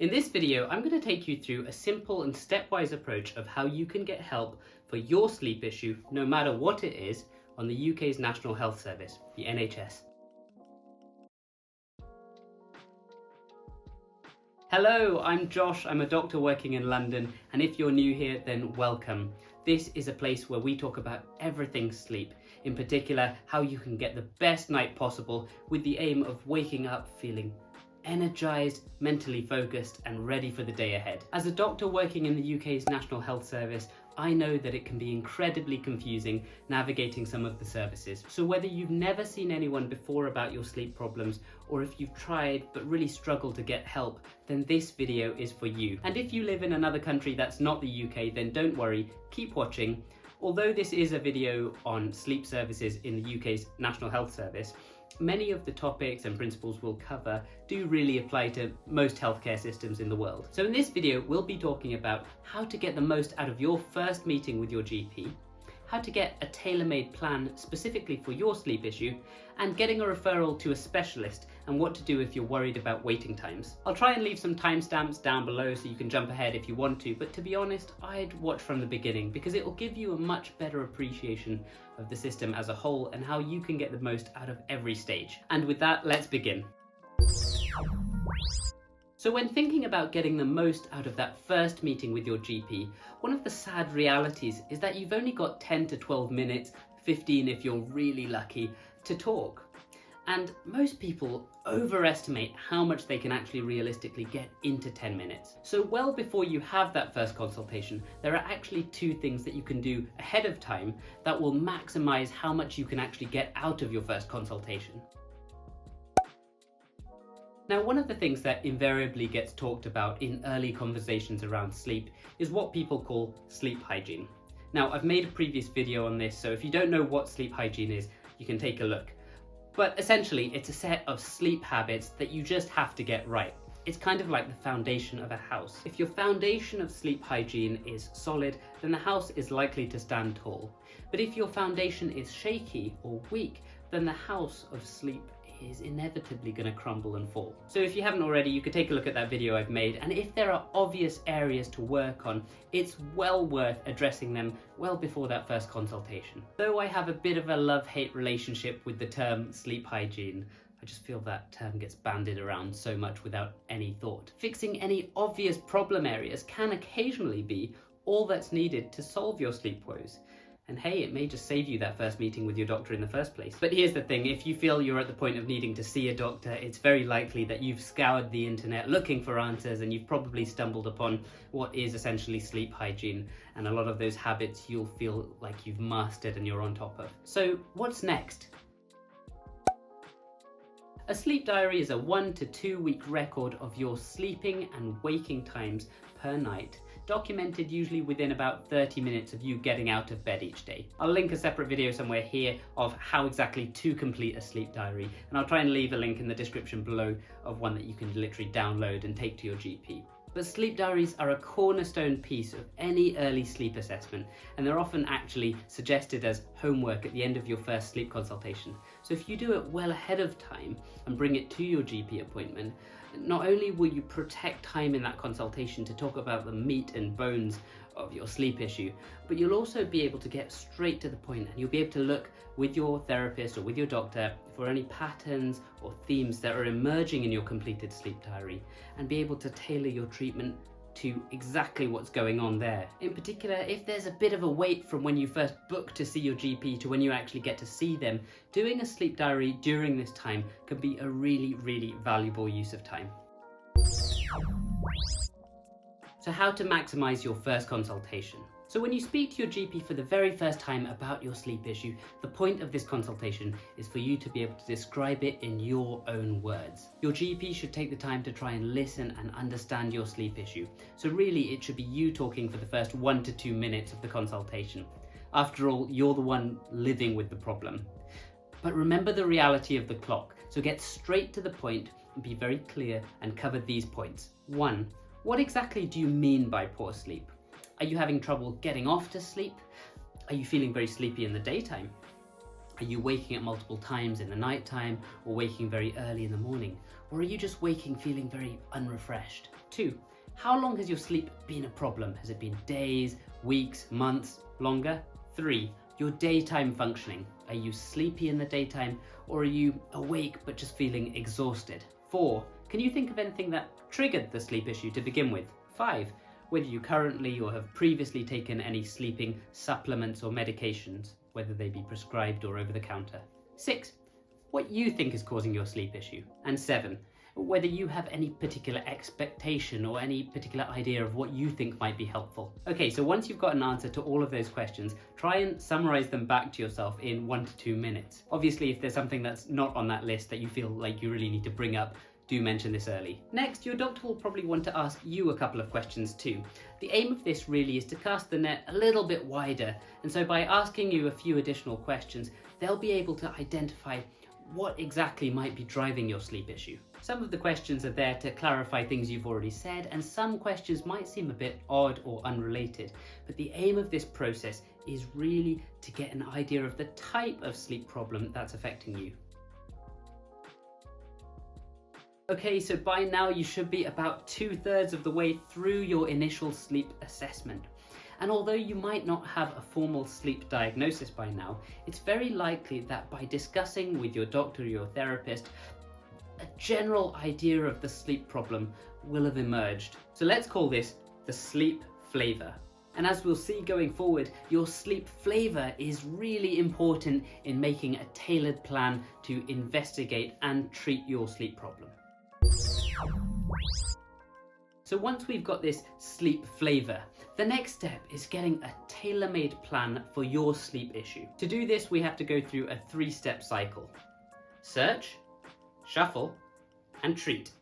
In this video, I'm going to take you through a simple and stepwise approach of how you can get help for your sleep issue, no matter what it is, on the UK's National Health Service, the NHS. Hello, I'm Josh, I'm a doctor working in London, and if you're new here, then welcome. This is a place where we talk about everything sleep, in particular how you can get the best night possible with the aim of waking up feeling energized, mentally focused and ready for the day ahead. As a doctor working in the UK's National Health Service, I know that it can be incredibly confusing navigating some of the services. So whether you've never seen anyone before about your sleep problems, or if you've tried but really struggled to get help, then this video is for you. And if you live in another country that's not the UK, then don't worry, keep watching. Although this is a video on sleep services in the UK's National Health Service, many of the topics and principles we'll cover do really apply to most healthcare systems in the world. So in this video, we'll be talking about how to get the most out of your first meeting with your GP, how to get a tailor-made plan specifically for your sleep issue, and getting a referral to a specialist and what to do if you're worried about waiting times. I'll try and leave some timestamps down below so you can jump ahead if you want to, but to be honest, I'd watch from the beginning because it will give you a much better appreciation of the system as a whole and how you can get the most out of every stage. And with that, let's begin. So when thinking about getting the most out of that first meeting with your GP, one of the sad realities is that you've only got 10 to 12 minutes, 15 if you're really lucky, to talk. And most people overestimate how much they can actually realistically get into 10 minutes. So well before you have that first consultation, there are actually two things that you can do ahead of time that will maximize how much you can actually get out of your first consultation. Now, one of the things that invariably gets talked about in early conversations around sleep is what people call sleep hygiene. Now, I've made a previous video on this, so if you don't know what sleep hygiene is, you can take a look. But essentially, it's a set of sleep habits that you just have to get right. It's kind of like the foundation of a house. If your foundation of sleep hygiene is solid, then the house is likely to stand tall. But if your foundation is shaky or weak, then the house of sleep is inevitably going to crumble and fall. So if you haven't already, you could take a look at that video I've made, and if there are obvious areas to work on, it's well worth addressing them well before that first consultation. Though I have a bit of a love-hate relationship with the term sleep hygiene, I just feel that term gets bandied around so much without any thought. Fixing any obvious problem areas can occasionally be all that's needed to solve your sleep woes. And hey, it may just save you that first meeting with your doctor in the first place. But here's the thing, if you feel you're at the point of needing to see a doctor, it's very likely that you've scoured the internet looking for answers and you've probably stumbled upon what is essentially sleep hygiene. And a lot of those habits you'll feel like you've mastered and you're on top of. So what's next? A sleep diary is a 1 to 2 week record of your sleeping and waking times per night, documented usually within about 30 minutes of you getting out of bed each day. I'll link a separate video somewhere here of how exactly to complete a sleep diary, and I'll try and leave a link in the description below of one that you can literally download and take to your GP. But sleep diaries are a cornerstone piece of any early sleep assessment, and they're often actually suggested as homework at the end of your first sleep consultation. So if you do it well ahead of time and bring it to your GP appointment, not only will you protect time in that consultation to talk about the meat and bones of your sleep issue, but you'll also be able to get straight to the point, and you'll be able to look with your therapist or with your doctor for any patterns or themes that are emerging in your completed sleep diary, and be able to tailor your treatment to exactly what's going on there. In particular, if there's a bit of a wait from when you first book to see your GP to when you actually get to see them, doing a sleep diary during this time can be a really, really valuable use of time. So how to maximize your first consultation? So when you speak to your GP for the very first time about your sleep issue, the point of this consultation is for you to be able to describe it in your own words. Your GP should take the time to try and listen and understand your sleep issue. So really, it should be you talking for the first 1 to 2 minutes of the consultation. After all, you're the one living with the problem. But remember the reality of the clock. So get straight to the point and be very clear and cover these points. 1. What exactly do you mean by poor sleep? Are you having trouble getting off to sleep? Are you feeling very sleepy in the daytime? Are you waking up multiple times in the night time or waking very early in the morning? Or are you just waking feeling very unrefreshed? 2, how long has your sleep been a problem? Has it been days, weeks, months, longer? 3, your daytime functioning. Are you sleepy in the daytime or are you awake but just feeling exhausted? 4, can you think of anything that triggered the sleep issue to begin with? 5, whether you currently or have previously taken any sleeping supplements or medications, whether they be prescribed or over the counter. 6, what you think is causing your sleep issue. And 7, whether you have any particular expectation or any particular idea of what you think might be helpful. Okay, so once you've got an answer to all of those questions, try and summarize them back to yourself in 1 to 2 minutes. Obviously, if there's something that's not on that list that you feel like you really need to bring up, do mention this early. Next, your doctor will probably want to ask you a couple of questions too. The aim of this really is to cast the net a little bit wider, and so by asking you a few additional questions, they'll be able to identify what exactly might be driving your sleep issue. Some of the questions are there to clarify things you've already said, and some questions might seem a bit odd or unrelated, but the aim of this process is really to get an idea of the type of sleep problem that's affecting you. Okay, so by now you should be about 2/3 of the way through your initial sleep assessment. And although you might not have a formal sleep diagnosis by now, it's very likely that by discussing with your doctor or your therapist, a general idea of the sleep problem will have emerged. So let's call this the sleep flavor. And as we'll see going forward, your sleep flavor is really important in making a tailored plan to investigate and treat your sleep problem. So once we've got this sleep flavor, the next step is getting a tailor-made plan for your sleep issue. To do this, we have to go through a 3-step cycle: search, shuffle, and treat.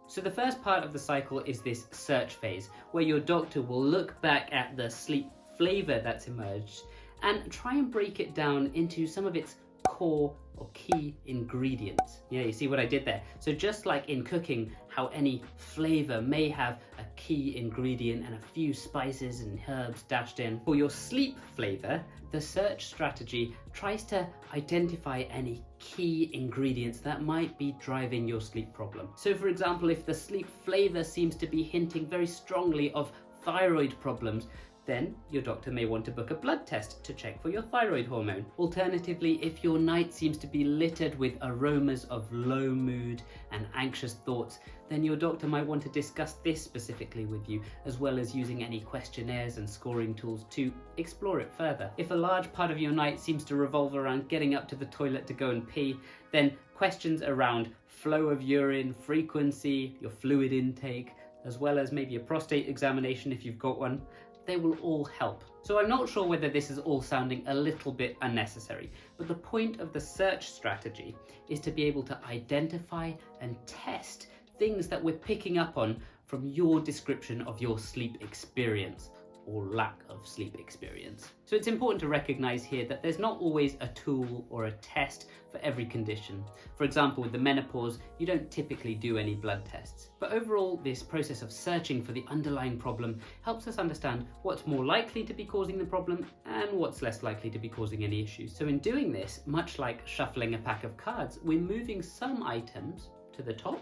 So the first part of the cycle is this search phase, where your doctor will look back at the sleep flavor that's emerged and try and break it down into some of its core or key ingredients. Yeah, you see what I did there? So just like in cooking, how any flavor may have a key ingredient and a few spices and herbs dashed in, for your sleep flavor, the search strategy tries to identify any key ingredients that might be driving your sleep problem. So for example, if the sleep flavor seems to be hinting very strongly of thyroid problems, then your doctor may want to book a blood test to check for your thyroid hormone. Alternatively, if your night seems to be littered with aromas of low mood and anxious thoughts, then your doctor might want to discuss this specifically with you, as well as using any questionnaires and scoring tools to explore it further. If a large part of your night seems to revolve around getting up to the toilet to go and pee, then questions around flow of urine, frequency, your fluid intake, as well as maybe a prostate examination if you've got one, they will all help. So I'm not sure whether this is all sounding a little bit unnecessary, but the point of the search strategy is to be able to identify and test things that we're picking up on from your description of your sleep experience or lack of sleep experience. So it's important to recognize here that there's not always a tool or a test for every condition. For example, with the menopause, you don't typically do any blood tests. But overall, this process of searching for the underlying problem helps us understand what's more likely to be causing the problem and what's less likely to be causing any issues. So in doing this, much like shuffling a pack of cards, we're moving some items to the top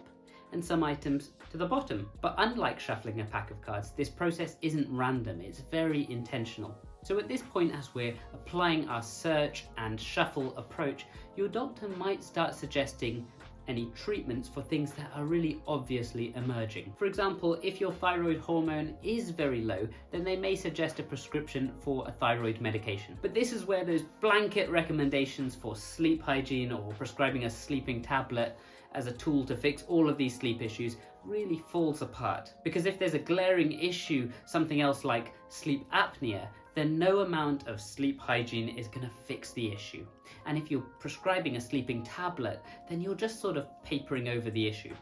and some items to the bottom. But unlike shuffling a pack of cards, this process isn't random, it's very intentional. So at this point, as we're applying our search and shuffle approach, your doctor might start suggesting any treatments for things that are really obviously emerging. For example, if your thyroid hormone is very low, then they may suggest a prescription for a thyroid medication. But this is where those blanket recommendations for sleep hygiene or prescribing a sleeping tablet as a tool to fix all of these sleep issues really falls apart. Because if there's a glaring issue, something else like sleep apnea, then no amount of sleep hygiene is going to fix the issue. And if you're prescribing a sleeping tablet, then you're just sort of papering over the issue.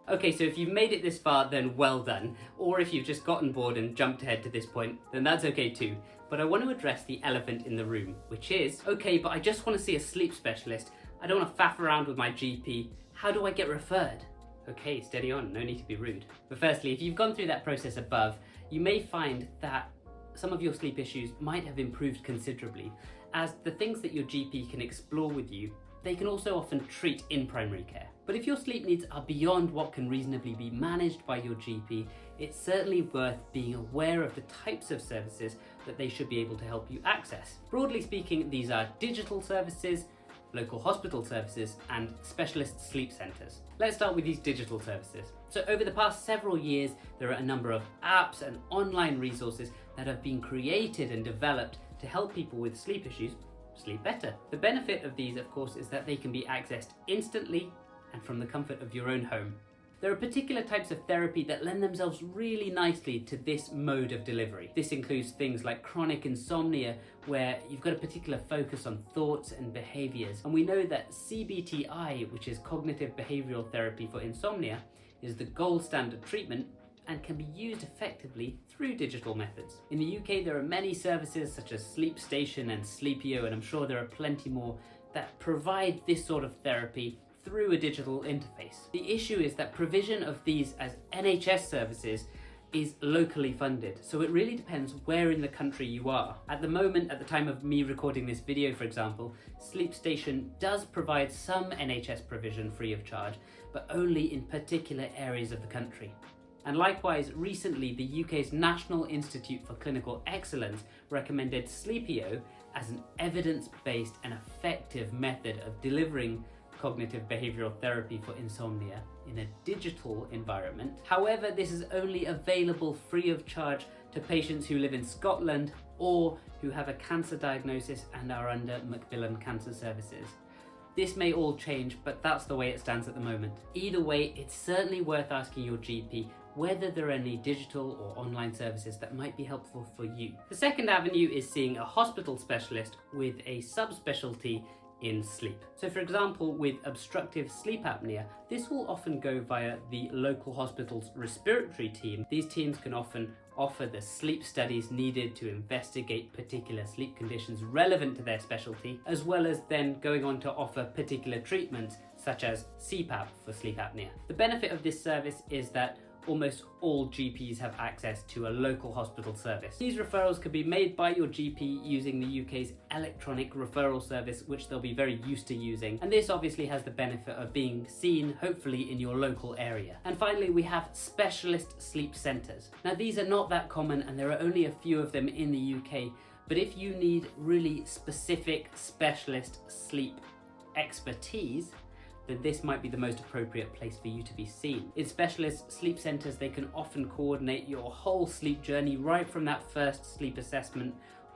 Okay, so if you've made it this far, then well done. Or if you've just gotten bored and jumped ahead to this point, then that's okay too. But I want to address the elephant in the room, which is, okay, but I just want to see a sleep specialist. I don't want to faff around with my GP. How do I get referred? Okay, steady on, no need to be rude. But firstly, if you've gone through that process above, you may find that some of your sleep issues might have improved considerably, as the things that your GP can explore with you, they can also often treat in primary care. But if your sleep needs are beyond what can reasonably be managed by your GP, it's certainly worth being aware of the types of services that they should be able to help you access. Broadly speaking, these are digital services, local hospital services, and specialist sleep centres. Let's start with these digital services. So over the past several years, there are a number of apps and online resources that have been created and developed to help people with sleep issues sleep better. The benefit of these, of course, is that they can be accessed instantly and from the comfort of your own home. There are particular types of therapy that lend themselves really nicely to this mode of delivery. This includes things like chronic insomnia, where you've got a particular focus on thoughts and behaviours. And we know that CBTI, which is cognitive behavioural therapy for insomnia, is the gold standard treatment and can be used effectively through digital methods. In the UK, there are many services such as Sleep Station and Sleepio, and I'm sure there are plenty more that provide this sort of therapy through a digital interface. The issue is that provision of these as NHS services is locally funded, so it really depends where in the country you are. At the moment, at the time of me recording this video, for example, Sleep Station does provide some NHS provision free of charge, but only in particular areas of the country. And likewise, recently the UK's National Institute for Clinical Excellence recommended Sleepio as an evidence-based and effective method of delivering cognitive behavioural therapy for insomnia in a digital environment. However, this is only available free of charge to patients who live in Scotland or who have a cancer diagnosis and are under Macmillan Cancer Services. This may all change, but that's the way it stands at the moment. Either way, it's certainly worth asking your GP whether there are any digital or online services that might be helpful for you. The second avenue is seeing a hospital specialist with a subspecialty in sleep. So for example, with obstructive sleep apnea, this will often go via the local hospital's respiratory team. These teams can often offer the sleep studies needed to investigate particular sleep conditions relevant to their specialty, as well as then going on to offer particular treatments such as CPAP for sleep apnea. The benefit of this service is that almost all GPs have access to a local hospital service. These referrals can be made by your GP using the UK's electronic referral service, which they'll be very used to using. And this obviously has the benefit of being seen, hopefully, in your local area. And finally, we have specialist sleep centres. Now, these are not that common, and there are only a few of them in the UK, but if you need really specific specialist sleep expertise, then this might be the most appropriate place for you to be seen. In specialist sleep centres, they can often coordinate your whole sleep journey, right from that first sleep assessment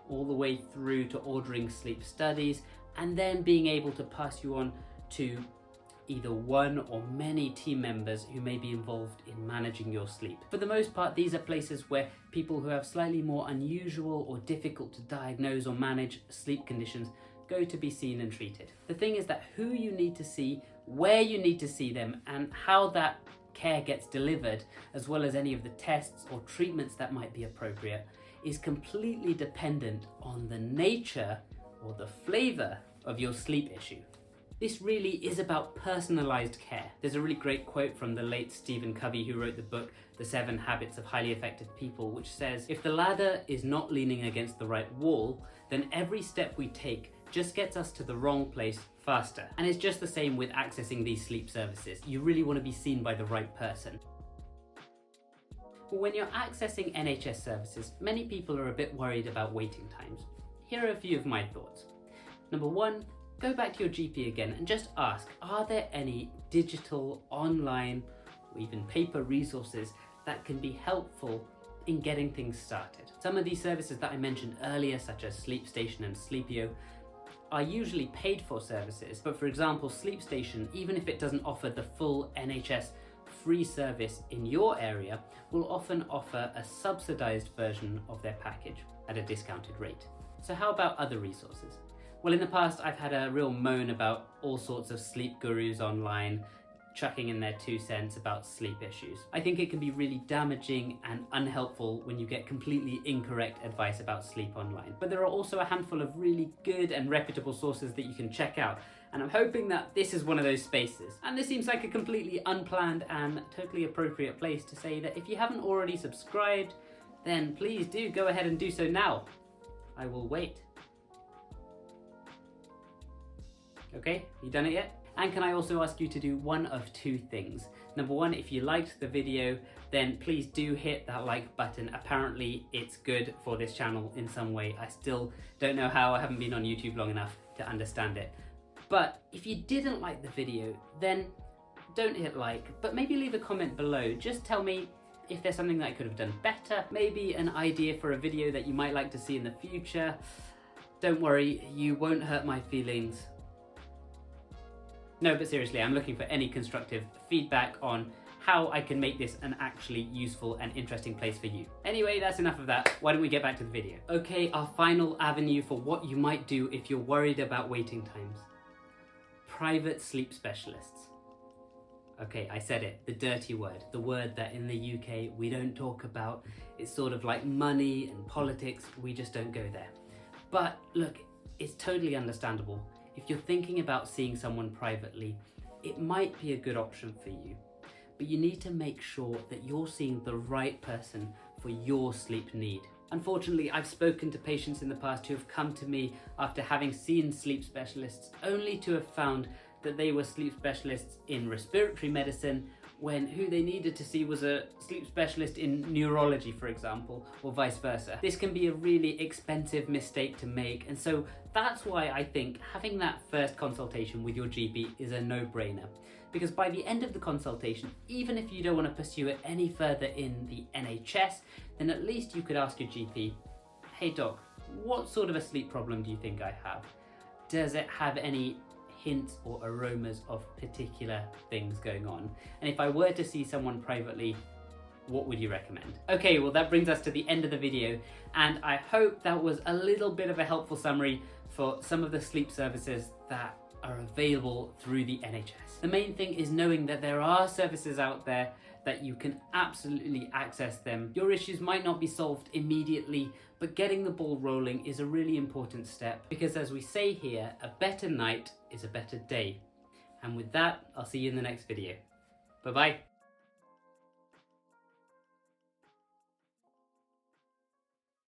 all the way through to ordering sleep studies, and then being able to pass you on to either one or many team members who may be involved in managing your sleep. For the most part, these are places where people who have slightly more unusual or difficult to diagnose or manage sleep conditions go to be seen and treated. The thing is that who you need to see, where you need to see them, and how that care gets delivered, as well as any of the tests or treatments that might be appropriate, is completely dependent on the nature or the flavour of your sleep issue. This really is about personalised care. There's a really great quote from the late Stephen Covey, who wrote the book The 7 Habits of Highly Effective People, which says, if the ladder is not leaning against the right wall, then every step we take just gets us to the wrong place faster. And it's just the same with accessing these sleep services. You really want to be seen by the right person. When you're accessing NHS services, many people are a bit worried about waiting times. Here are a few of my thoughts. Number one, go back to your GP again and just ask, are there any digital, online, or even paper resources that can be helpful in getting things started? Some of these services that I mentioned earlier, such as Sleep Station and Sleepio, are usually paid for services, but for example, Sleep Station, even if it doesn't offer the full NHS free service in your area, will often offer a subsidised version of their package at a discounted rate. So how about other resources? Well, in the past, I've had a real moan about all sorts of sleep gurus online chucking in their 2 cents about sleep issues. I think it can be really damaging and unhelpful when you get completely incorrect advice about sleep online. But there are also a handful of really good and reputable sources that you can check out, and I'm hoping that this is one of those spaces. And this seems like a completely unplanned and totally appropriate place to say that if you haven't already subscribed, then please do go ahead and do so now. I will wait. Okay, you done it yet? And can I also ask you to do one of two things? Number one, if you liked the video, then please do hit that like button. Apparently it's good for this channel in some way. I still don't know how. I haven't been on YouTube long enough to understand it. But if you didn't like the video, then don't hit like, but maybe leave a comment below. Just tell me if there's something that I could have done better, maybe an idea for a video that you might like to see in the future. Don't worry, you won't hurt my feelings. No, but seriously, I'm looking for any constructive feedback on how I can make this an actually useful and interesting place for you. Anyway, that's enough of that. Why don't we get back to the video? Okay, our final avenue for what you might do if you're worried about waiting times. Private sleep specialists. Okay, I said it, the dirty word, the word that in the UK we don't talk about. It's sort of like money and politics, we just don't go there. But look, it's totally understandable. If you're thinking about seeing someone privately, it might be a good option for you. But you need to make sure that you're seeing the right person for your sleep need. Unfortunately, I've spoken to patients in the past who have come to me after having seen sleep specialists only to have found that they were sleep specialists in respiratory medicine when who they needed to see was a sleep specialist in neurology, for example, or vice versa. This can be a really expensive mistake to make, and so that's why I think having that first consultation with your GP is a no-brainer. Because by the end of the consultation, even if you don't want to pursue it any further in the NHS, then at least you could ask your GP, hey doc, what sort of a sleep problem do you think I have? Does it have any hints or aromas of particular things going on? And if I were to see someone privately, what would you recommend? Okay, well that brings us to the end of the video, and I hope that was a little bit of a helpful summary for some of the sleep services that are available through the NHS. The main thing is knowing that there are services out there that you can absolutely access them. Your issues might not be solved immediately, but getting the ball rolling is a really important step, because as we say here, a better night is a better day. And with that, I'll see you in the next video. Bye-bye.